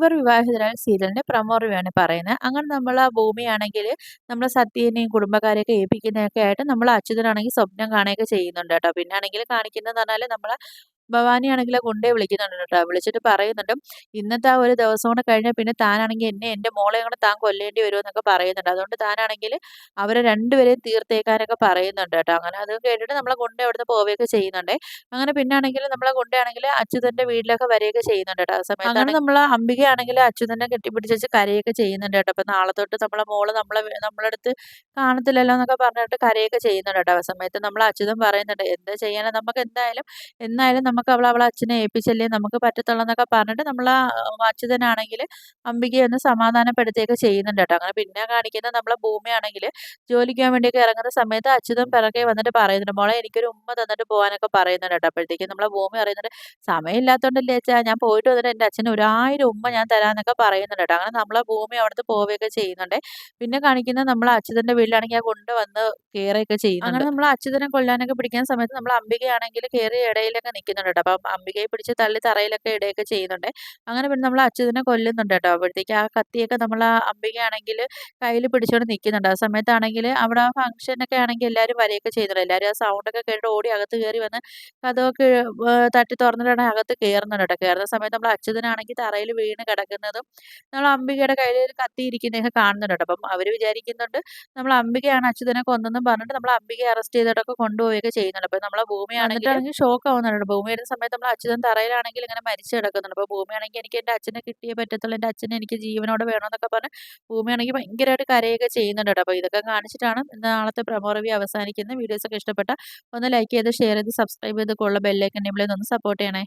ഇരുവർ വിവാഹിതരായ സീരിയലിന്റെ promo review ആണ് പറയുന്നത്. അങ്ങനെ നമ്മള് ഭൂമിയാണെങ്കില് നമ്മളെ സത്യേനെയും കുടുംബക്കാരെയൊക്കെ ഏൽപ്പിക്കുന്നതൊക്കെ ആയിട്ട് നമ്മളെ അച്യുതനാണെങ്കി സ്വപ്നം കാണുകയൊക്കെ ചെയ്യുന്നുണ്ട് ട്ടോ. പിന്നാണെങ്കില് കാണിക്കുന്നതെന്ന് പറഞ്ഞാല് നമ്മളെ ഭവാനിയാണെങ്കില് ഗുണ്ടയെ വിളിക്കുന്നുണ്ട് ട്ടോ. വിളിച്ചിട്ട് പറയുന്നുണ്ട്, "ഇന്നത്തെ ആ ഒരു ദിവസം കൂടെ കഴിഞ്ഞാൽ പിന്നെ താനാണെങ്കി എന്റെ മോളെയും കൂടെ താൻ കൊല്ലേണ്ടി വരുമെന്നൊക്കെ പറയുന്നുണ്ട്. അതുകൊണ്ട് താനാണെങ്കില് അവരെ രണ്ടുപേരെയും തീർത്തേക്കാനൊക്കെ പറയുന്നുണ്ട് ട്ടോ. അങ്ങനെ അത് കേട്ടിട്ട് നമ്മളെ ഗുണ്ട അവിടുന്ന് പോവുകയൊക്കെ ചെയ്യുന്നുണ്ടേ. അങ്ങനെ പിന്നാണെങ്കില് നമ്മളെ ഗുണ്ടയാണെങ്കില് അച്യുതന്റെ വീട്ടിലൊക്കെ വരികയൊക്കെ ചെയ്യുന്നുണ്ട് ട്ടോ. ആ സമയത്താണ് അങ്ങനെ നമ്മളെ അംബികയാണെങ്കില് അച്യുതനെ കെട്ടിപ്പിടിച്ചേച്ച് കരയൊക്കെ ചെയ്യുന്നുണ്ട് ട്ടോ. അപ്പൊ നാളെ തൊട്ട് നമ്മളെ മോള് നമ്മളടുത്ത് കാണത്തില്ലല്ലോ എന്നൊക്കെ പറഞ്ഞിട്ട് കരയൊക്കെ ചെയ്യുന്നുണ്ട് ട്ടോ. ആ സമയത്ത് നമ്മളെ അച്യുതൻ പറയുന്നുണ്ട്, "എന്താ ചെയ്യാനാ നമുക്ക് എന്നായാലും നമുക്ക് അവളെ അച്ഛനെ ഏൽപ്പിച്ചല്ലേ നമുക്ക് പറ്റത്തുള്ളൂ" എന്നൊക്കെ പറഞ്ഞിട്ട് നമ്മളെ അച്യുതനാണെങ്കില് അംബികയെ ഒന്ന് സമാധാനപ്പെടുത്തുകയൊക്കെ ചെയ്യുന്നുണ്ട് ട്ടോ. അങ്ങനെ പിന്നെ കാണിക്കുന്നത് നമ്മളെ ഭൂമിയാണെങ്കില് ജോലിക്ക് പോകാൻ വേണ്ടിയൊക്കെ ഇറങ്ങുന്ന സമയത്ത് അച്യുതൻ പിറകെ വന്നിട്ട് പറയുന്നുണ്ട്, "മോളെ എനിക്കൊരു ഉമ്മ തന്നിട്ട് പോകാനൊക്കെ" പറയുന്നുണ്ട് ട്ടോ. അപ്പോഴത്തേക്കും നമ്മളെ ഭൂമി പറയുന്നുണ്ട്, "സമയമില്ലാത്തോണ്ടല്ലേ അച്ഛാ, ഞാൻ പോയിട്ട് വന്നിട്ട് എന്റെ അച്ഛന് 1000 ഉമ്മ ഞാൻ തരാന്നൊക്കെ" പറയുന്നുണ്ട് ട്ടോ. അങ്ങനെ നമ്മളെ ഭൂമി അവിടുന്ന് പോവുകയൊക്കെ ചെയ്യുന്നുണ്ടേ. പിന്നെ കാണിക്കുന്നത് നമ്മളെ അച്യുതന്റെ വീട്ടിലാണെങ്കി ആ ഗുണ്ട വന്ന് കേറുകയൊക്കെ ചെയ്യുന്നുണ്ട്. അങ്ങനെ നമ്മളെ അച്യുതനെ കൊല്ലാനൊക്കെ പിടിക്കുന്ന സമയത്ത് നമ്മളെ അംബികയാണെങ്കില് കേറി ഇടയിലൊക്കെ നിക്കുന്നുണ്ട് ട്ടോ. അപ്പം അംബികയെ പിടിച്ച് തള്ളി തറയിലൊക്കെ ഇടുകയൊക്കെ ചെയ്യുന്നുണ്ടേ. അങ്ങനെ പിന്നെ നമ്മളെ അച്യുതനെ കൊല്ലുന്നുണ്ട് ട്ടോ. അപ്പോഴത്തേക്ക് ആ കത്തിയൊക്കെ നമ്മളെ അംബികയാണെങ്കില് കയ്യില് പിടിച്ചോണ്ട് നിക്കുന്നുണ്ട്. ആ സമയത്താണെങ്കില് അവിടെ ആ ഫംഗ്ഷനൊക്കെ ആണെങ്കി എല്ലാരും വരികയൊക്കെ ചെയ്യുന്നുണ്ട്. എല്ലാരും ആ സൗണ്ടൊക്കെ കേട്ടിട്ട് ഓടി അകത്ത് കേറി വന്ന് കതകൊക്കെ തട്ടി തുറന്നിട്ടാണ് അകത്ത് കേറുന്നത് ട്ടോ. കേറുന്ന സമയത്ത് നമ്മളെ അച്യുതനാണെങ്കി തറയില് വീണ് കിടക്കുന്നതും നമ്മളെ അംബികയുടെ കയ്യില് ഒരു കത്തി ഇരിക്കുന്നതൊക്കെ കാണുന്നുണ്ട് ട്ടോ. അപ്പം അവര് വിചാരിക്കുന്നുണ്ട് നമ്മളെ അംബികയാണ് അച്യുതനെ കൊന്നതെന്നും പറഞ്ഞിട്ട് നമ്മളെ അംബികയെ അറസ്റ്റ് ചെയ്തിട്ടൊക്കെ കൊണ്ടുപോവുകയൊക്കെ ചെയ്യുന്നുണ്ട്. അപ്പൊ നമ്മളെ ഭൂമിയാണെങ്കില് വന്നിട്ടാണെങ്കി ഷോക്ക് ആവുന്നുണ്ട്. ഭൂമി വരുന്ന സമയത്ത് നമ്മളെ അച്യുതൻ തറയിലാണെങ്കിൽ ഇങ്ങനെ മരിച്ച് കിടക്കുന്നുണ്ട്. അപ്പൊ ഭൂമിയാണെങ്കി "എനിക്ക് എന്റെ അച്ഛനെ കിട്ടിയേ പറ്റത്തുള്ളൂ. എന്റെ അച്ഛനെ എനിക്ക് ജീവനോടെ വേണമെന്നൊക്കെ പറഞ്ഞ് ഭൂമിയാണെങ്കി ഭയങ്കരമായിട്ട് കരയൊക്കെ ചെയ്യുന്നുണ്ട് ട്ടോ. അപ്പൊ ഇതൊക്കെ കാണിച്ചിട്ടാണ് നാളത്തെ പ്രൊമോ റിവ്യൂ അവസാനിക്കുന്നത്. വീഡിയോസൊക്കെ ഇഷ്ടപ്പെട്ട ഒന്ന് ലൈക്ക് ചെയ്ത്, ഷെയർ ചെയ്ത്, സബ്സ്ക്രൈബ് ചെയ്ത്, കൂടെയുള്ള ബെല്ലൈക്കൺ എനേബിൾ ചെയ്ത് ഒന്ന് സപ്പോർട്ട് ചെയ്യണേ.